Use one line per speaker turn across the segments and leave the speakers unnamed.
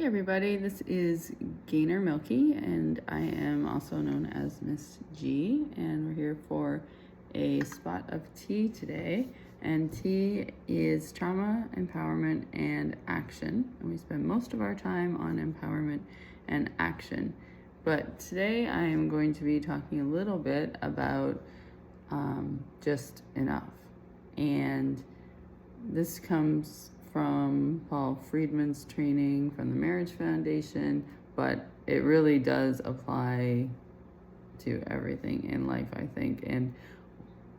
Hey everybody, this is Gainer Milky, and I am also known as Miss G, and we're here for a spot of tea today. And tea is trauma, empowerment, and action, and we spend most of our time on empowerment and action. But today I am going to be talking a little bit about just enough. And this comes from Paul Friedman's training from the Marriage Foundation, but it really does apply to everything in life, I think. And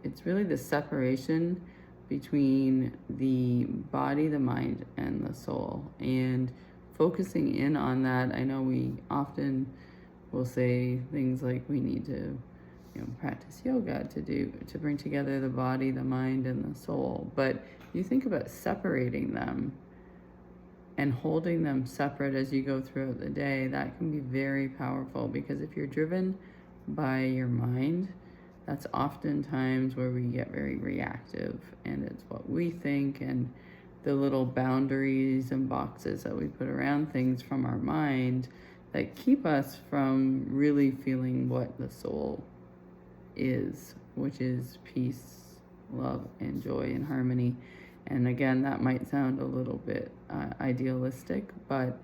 it's really the separation between the body, the mind, and the soul. And focusing in on that, I know we often will say things like we need to practice yoga to bring together the body, the mind, and the soul. But you think about separating them and holding them separate as you go throughout the day, that can be very powerful, because if you're driven by your mind, that's oftentimes where we get very reactive, and it's what we think and the little boundaries and boxes that we put around things from our mind that keep us from really feeling what the soul is, which is peace, love, and joy and harmony. And again, that might sound a little bit idealistic, but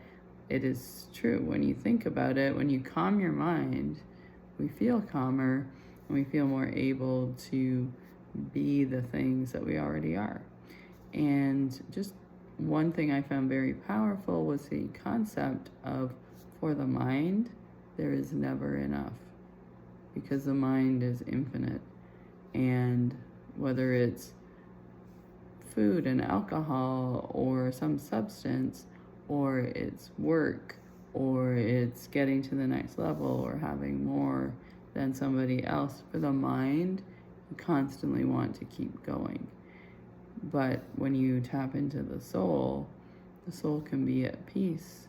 it is true. When you think about it, when you calm your mind, we feel calmer and we feel more able to be the things that we already are. And just one thing I found very powerful was the concept of, for the mind, there is never enough, because the mind is infinite. And whether it's food and alcohol or some substance, or it's work, or it's getting to the next level or having more than somebody else, for the mind, you constantly want to keep going. But when you tap into the soul can be at peace,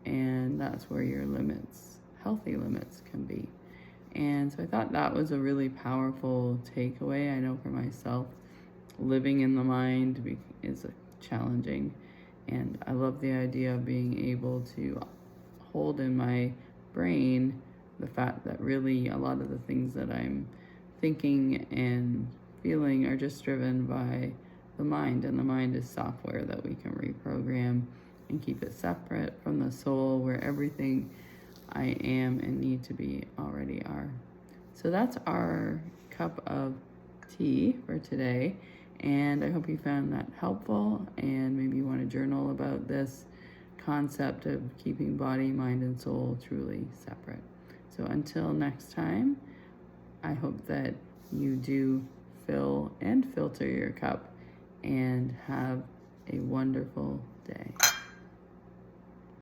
and that's where your limits, healthy limits, can be. And so I thought that was a really powerful takeaway. I know for myself, living in the mind is challenging, and I love the idea of being able to hold in my brain the fact that really a lot of the things that I'm thinking and feeling are just driven by the mind, and the mind is software that we can reprogram and keep it separate from the soul, where everything I am and need to be already are. So that's our cup of tea for today, and I hope you found that helpful, and maybe you want to journal about this concept of keeping body, mind, and soul truly separate. So until next time, I hope that you do fill and filter your cup and have a wonderful day.